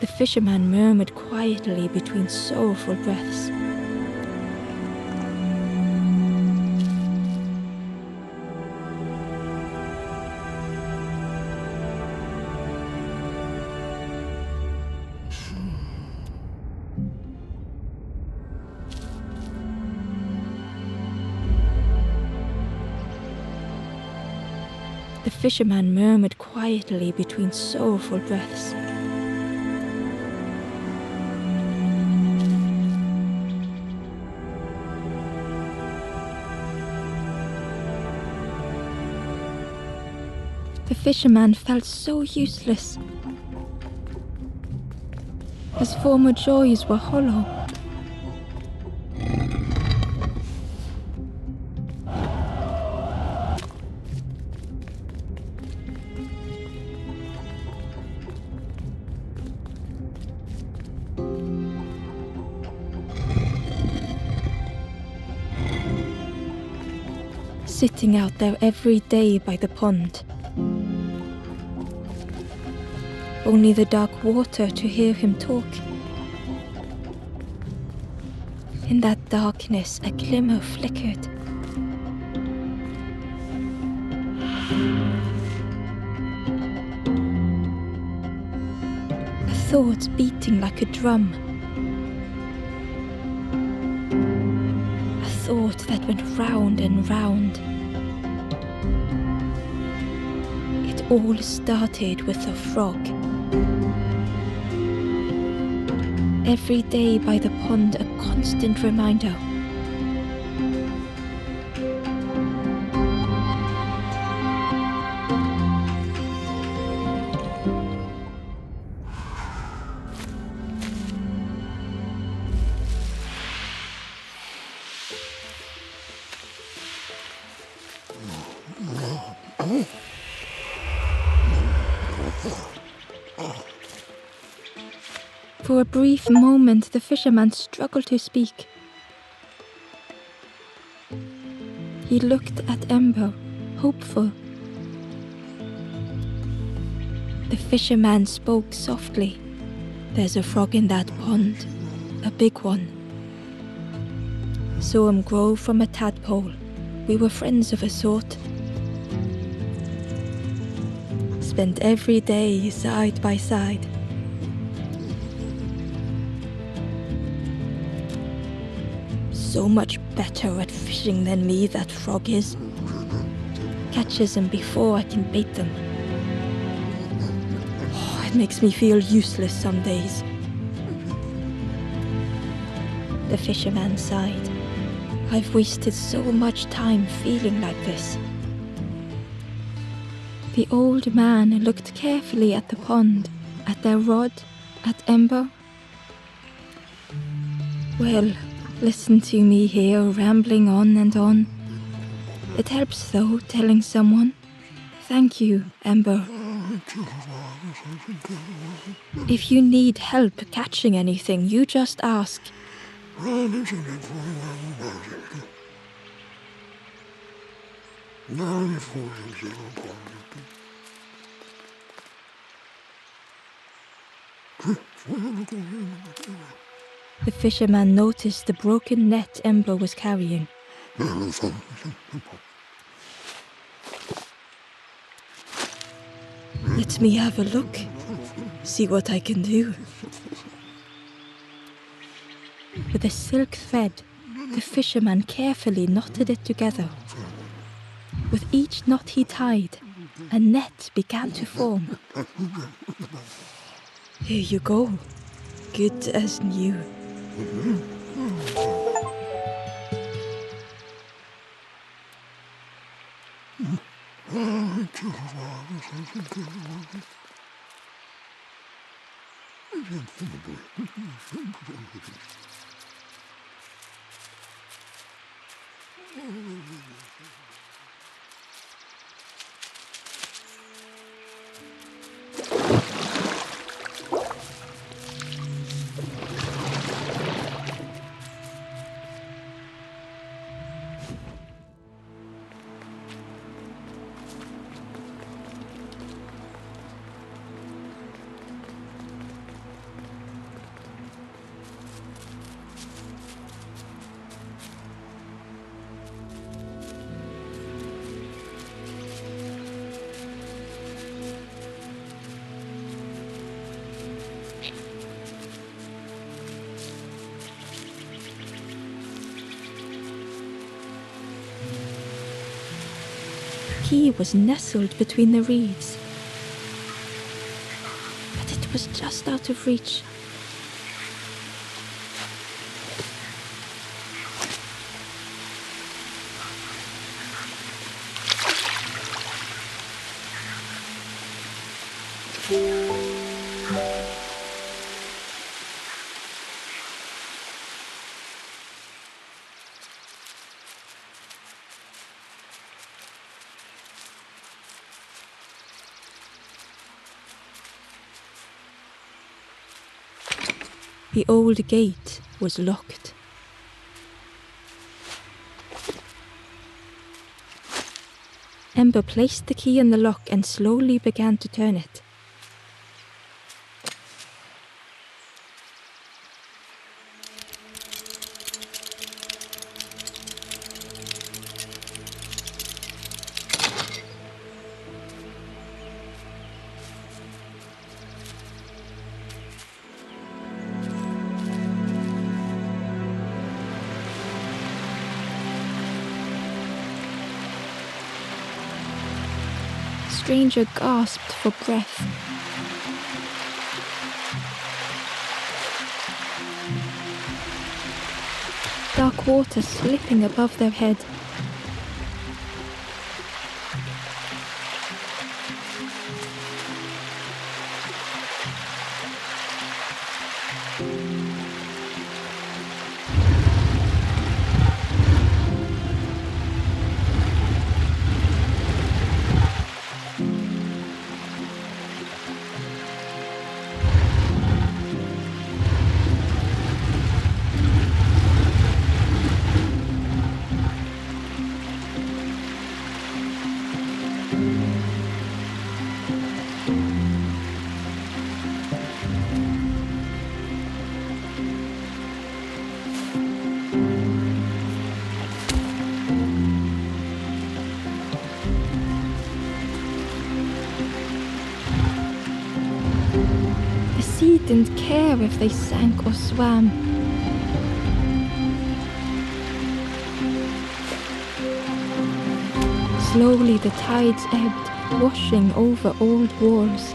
The fisherman murmured quietly between sorrowful breaths. The fisherman murmured quietly between sorrowful breaths. The fisherman felt so useless. His former joys were hollow. Sitting out there every day by the pond. Only the dark water to hear him talk. In that darkness, a glimmer flickered. A thought beating like a drum. A thought that went round and round. It all started with a frog. Every day by the pond, a constant reminder. For a brief moment, the fisherman struggled to speak. He looked at Ember, hopeful. The fisherman spoke softly. "There's a frog in that pond, a big one. Saw him grow from a tadpole. We were friends of a sort. Spent every day side by side. So much better at fishing than me, that frog is. Catches them before I can bait them. Oh, it makes me feel useless some days." The fisherman sighed. "I've wasted so much time feeling like this." The old man looked carefully at the pond, at their rod, at Ember. "Well, listen to me here, rambling on and on. It helps, though, telling someone. Thank you, Ember. If you need help catching anything, you just ask." The fisherman noticed the broken net Ember was carrying. "Let me have a look, see what I can do." With a silk thread, the fisherman carefully knotted it together. With each knot he tied, a net began to form. "Here you go, good as new." key was nestled between the reeds. But it was just out of reach. The old gate was locked. Ember placed the key in the lock and slowly began to turn it. The stranger gasped for breath. Dark water slipping above their head. Didn't care if they sank or swam. Slowly the tides ebbed, washing over old walls.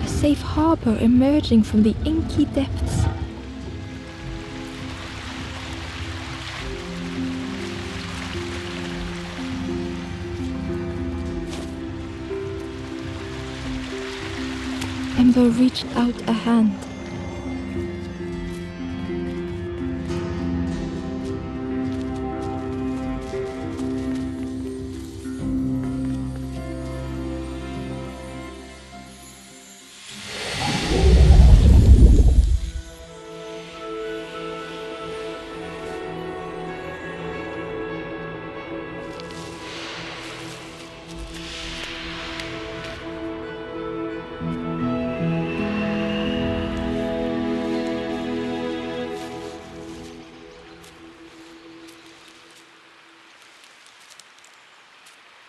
Safe harbour emerging from the inky depths. Ember reached out a hand.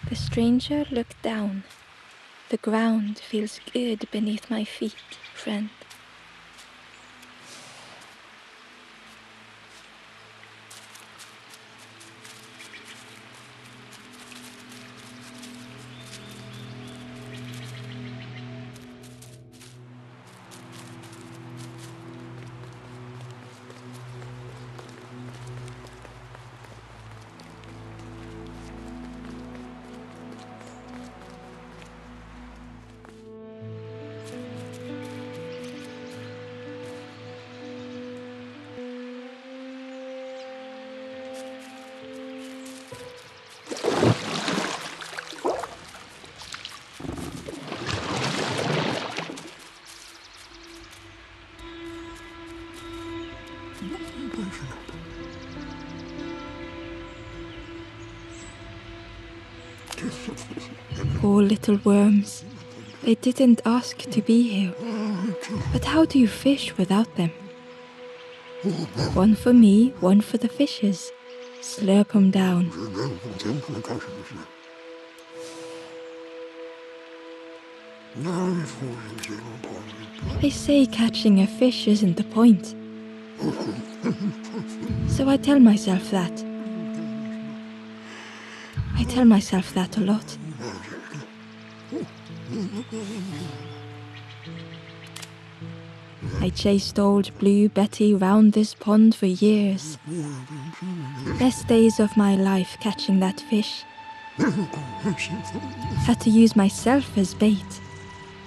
The stranger looked down. The ground feels good beneath my feet, friend. Poor little worms. They didn't ask to be here. But how do you fish without them? One for me, one for the fishes. Slurp 'em down. They say catching a fish isn't the point. So I tell myself that. I tell myself that a lot. I chased old Blue Betty round this pond for years. Best days of my life catching that fish. Had to use myself as bait.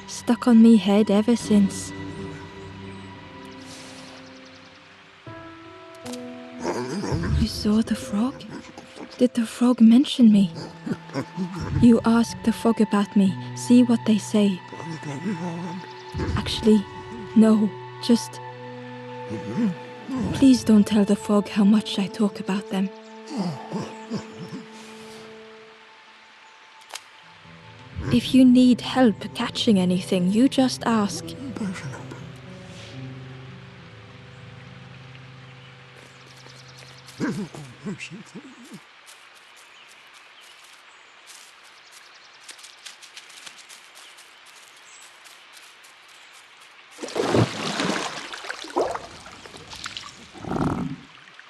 Stuck on me head ever since. You saw the frog? Did the frog mention me? You ask the frog about me, see what they say. Actually, no, just... Please don't tell the frog how much I talk about them. If you need help catching anything, you just ask.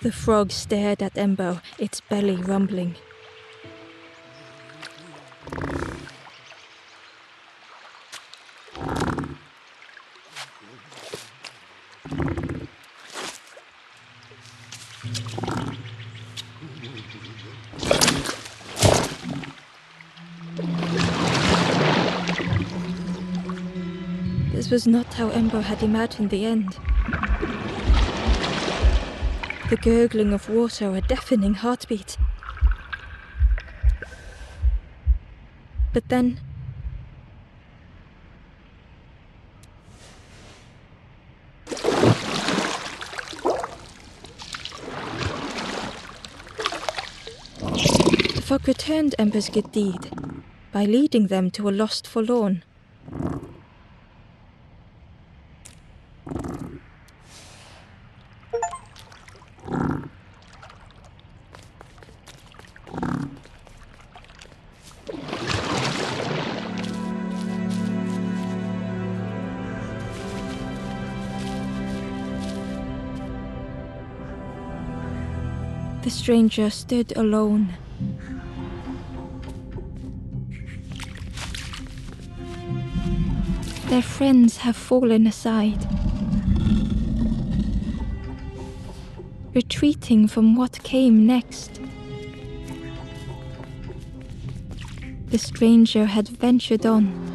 The frog stared at Embo, its belly rumbling. This was not how Embo had imagined the end. The gurgling of water, a deafening heartbeat. But then... the frog returned Ember's good deed by leading them to a lost forlorn. The stranger stood alone. Their friends have fallen aside, retreating from what came next. The stranger had ventured on.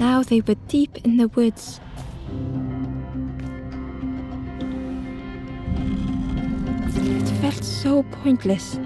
Now they were deep in the woods. It felt so pointless.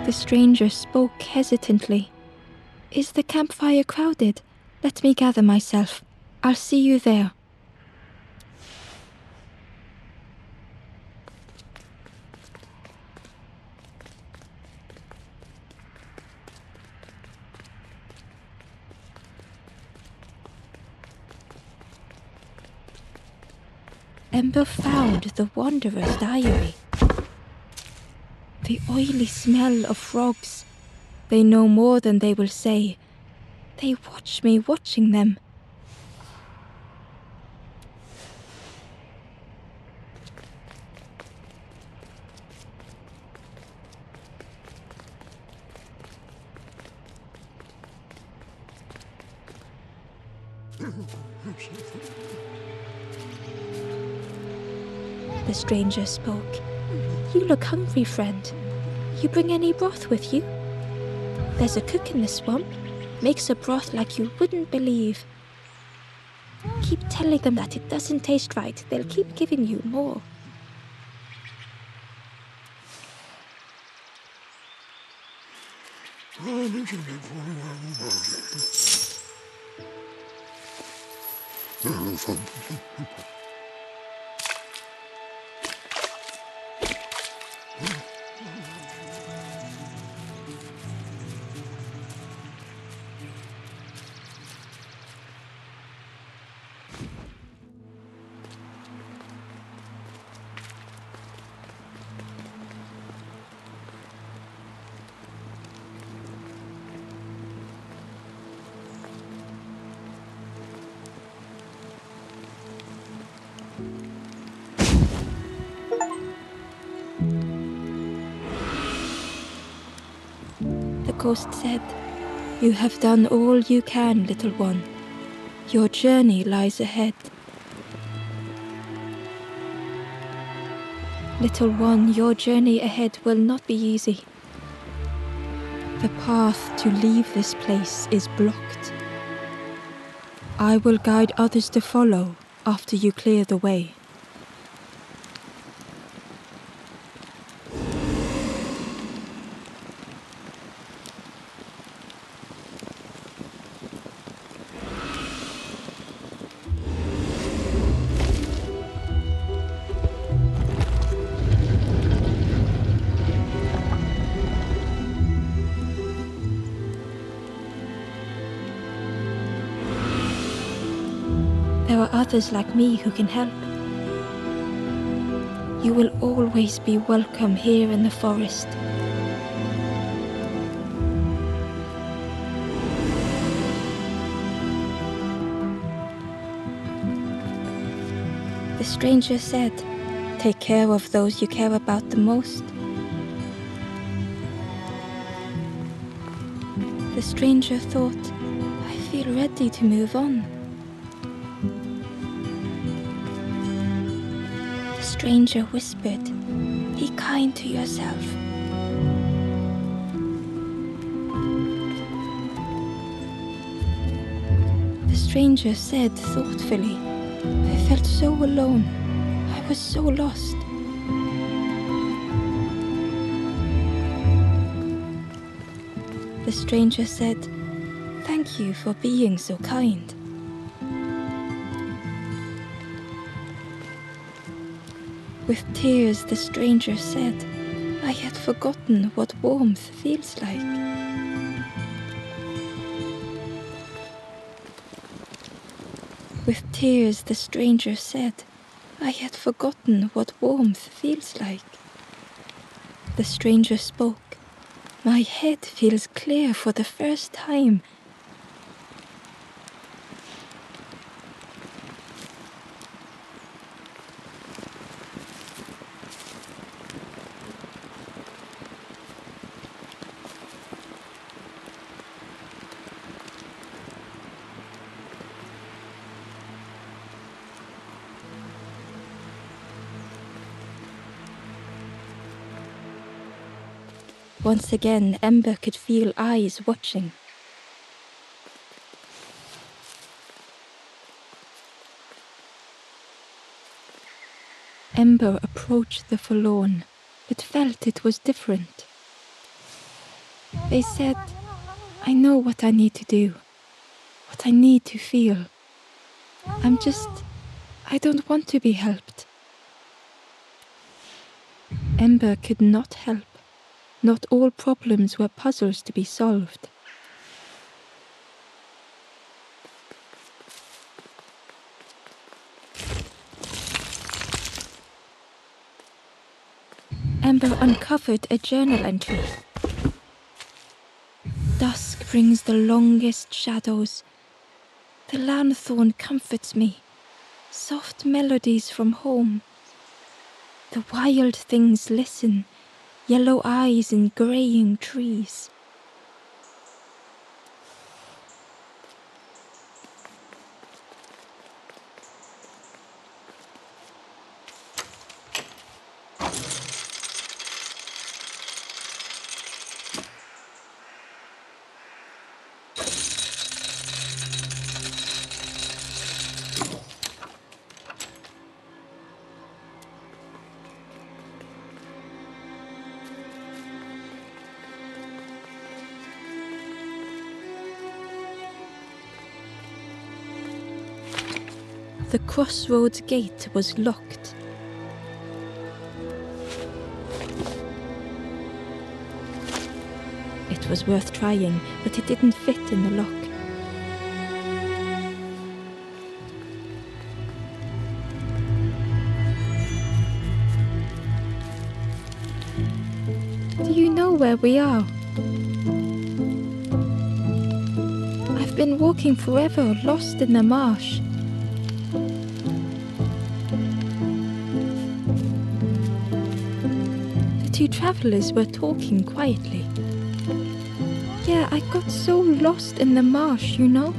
The stranger spoke hesitantly. Is the campfire crowded? Let me gather myself. I'll see you there. Ember found the Wanderer's diary. The oily smell of frogs. They know more than they will say. They watch me watching them. The stranger spoke. You look hungry, friend. You bring any broth with you? There's a cook in the swamp. Makes a broth like you wouldn't believe. Keep telling them that it doesn't taste right. They'll keep giving you more. The ghost said, You have done all you can, little one. Your journey lies ahead. Little one, your journey ahead will not be easy. The path to leave this place is blocked. I will guide others to follow after you clear the way. There are others like me who can help. You will always be welcome here in the forest. The stranger said, Take care of those you care about the most. The stranger thought, I feel ready to move on. The stranger whispered, Be kind to yourself. The stranger said thoughtfully, I felt so alone. I was so lost. The stranger said, Thank you for being so kind. With tears, the stranger said, I had forgotten what warmth feels like. With tears, the stranger said, I had forgotten what warmth feels like. The stranger spoke, My head feels clear for the first time. Once again, Ember could feel eyes watching. Ember approached the forlorn, but felt it was different. They said, I know what I need to do, what I need to feel. I don't want to be helped. Ember could not help. Not all problems were puzzles to be solved. Ember uncovered a journal entry. Dusk brings the longest shadows. The lanthorn comforts me. Soft melodies from home. The wild things listen, yellow eyes in greying trees. The crossroads gate was locked. It was worth trying, but it didn't fit in the lock. Do you know where we are? I've been walking forever, lost in the marsh. Two travelers were talking quietly. Yeah, I got so lost in the marsh, you know.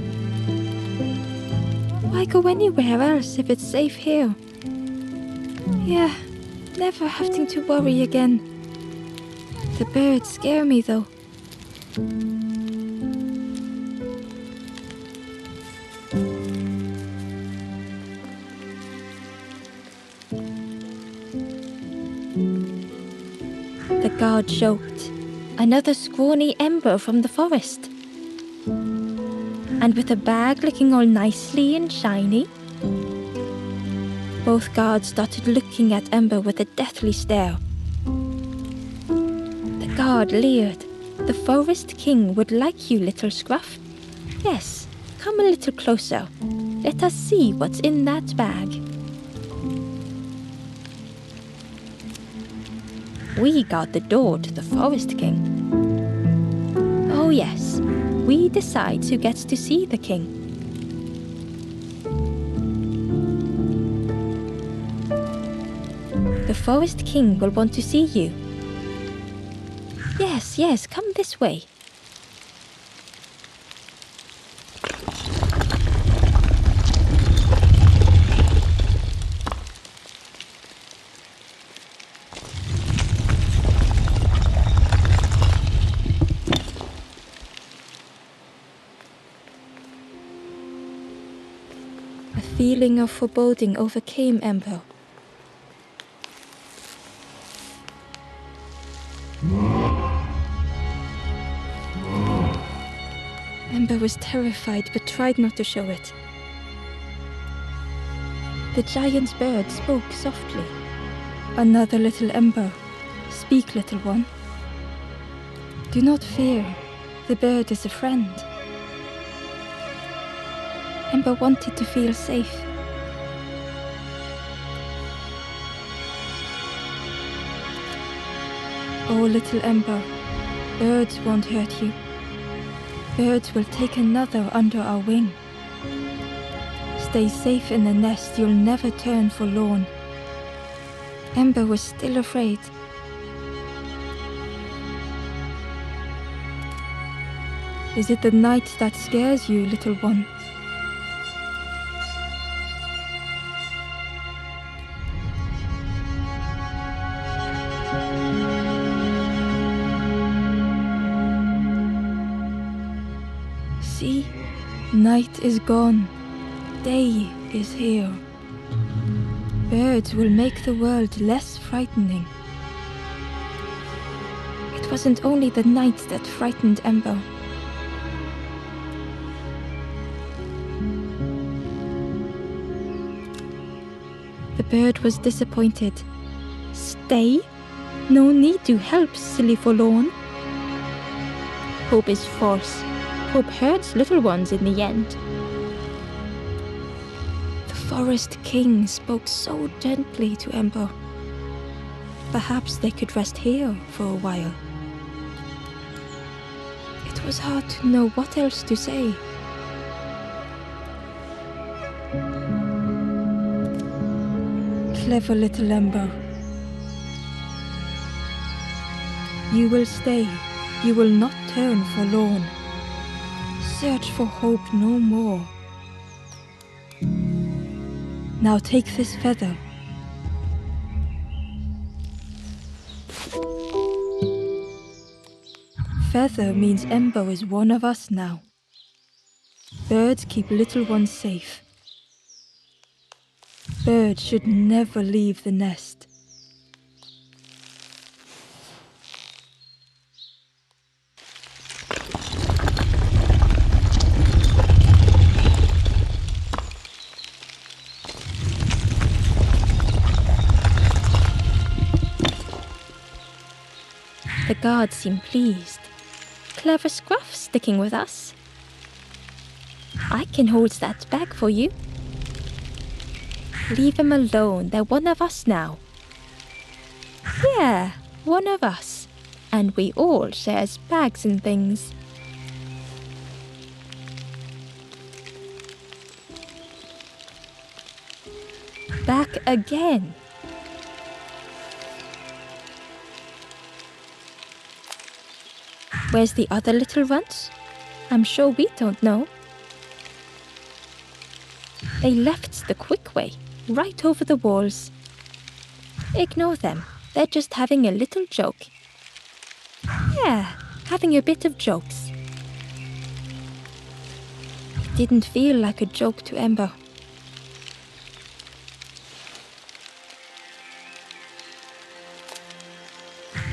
Why go anywhere else if it's safe here? Yeah, never having to worry again. The birds scare me though. The guard joked. Another scrawny ember from the forest. And with a bag looking all nicely and shiny. Both guards started looking at Ember with a deathly stare. The guard leered. The forest king would like you, little scruff. Yes, come a little closer. Let us see what's in that bag. We guard the door to the Forest King. Oh yes, we decide who gets to see the king. The Forest King will want to see you. Yes, come this way. A feeling of foreboding overcame Ember. Ember was terrified but tried not to show it. The giant bird spoke softly. Another little Ember. Speak, little one. Do not fear. The bird is a friend. Ember wanted to feel safe. Oh, little Ember, birds won't hurt you. Birds will take another under our wing. Stay safe in the nest, you'll never turn forlorn. Ember was still afraid. Is it the night that scares you, little one? See, night is gone, day is here. Birds will make the world less frightening. It wasn't only the night that frightened Ember. The bird was disappointed. Stay? No need to help, silly forlorn. Hope is false. Hope hurts little ones in the end. The Forest King spoke so gently to Ember. Perhaps they could rest here for a while. It was hard to know what else to say. Clever little Ember. You will stay, you will not turn forlorn. Search for hope no more. Now take this feather. Feather means Ember is one of us now. Birds keep little ones safe. Birds should never leave the nest. The guards seem pleased. Clever Scruff sticking with us. I can hold that bag for you. Leave him alone, they're one of us now. Yeah, one of us. And we all shares bags and things. Back again. Where's the other little ones? I'm sure we don't know. They left the quick way, right over the walls. Ignore them, they're just having a little joke. Yeah, having a bit of jokes. It didn't feel like a joke to Ember.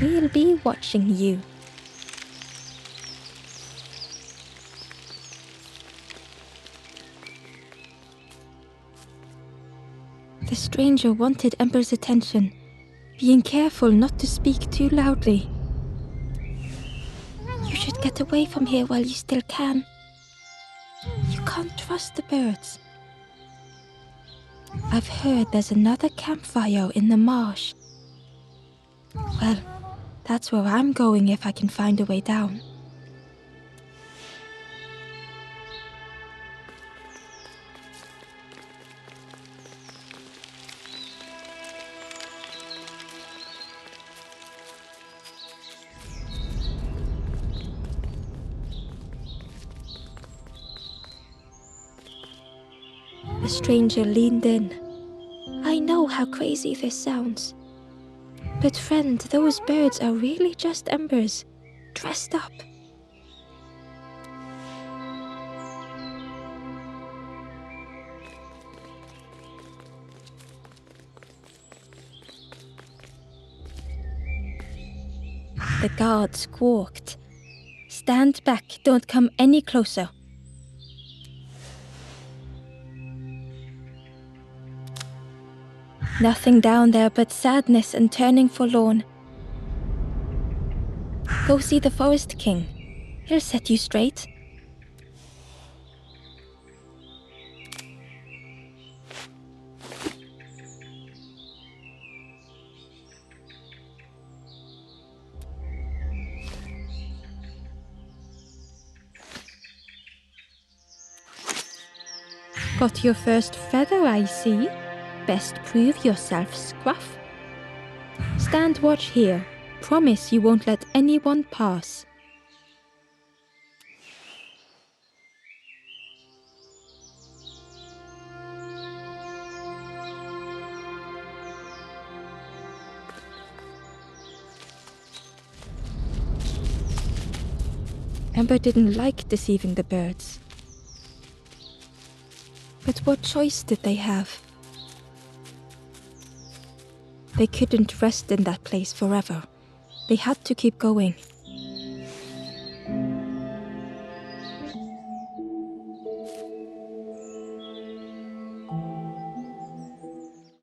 We'll be watching you. The stranger wanted Ember's attention, being careful not to speak too loudly. You should get away from here while you still can. You can't trust the birds. I've heard there's another campfire in the marsh. Well, that's where I'm going if I can find a way down. The stranger leaned in. I know how crazy this sounds. But friend, those birds are really just embers, dressed up. The guard squawked. Stand back, don't come any closer. Nothing down there but sadness and turning forlorn. Go see the Forest King. He'll set you straight. Got your first feather, I see. Best prove yourself, Scruff. Stand watch here. Promise you won't let anyone pass. Ember didn't like deceiving the birds. But what choice did they have? They couldn't rest in that place forever. They had to keep going.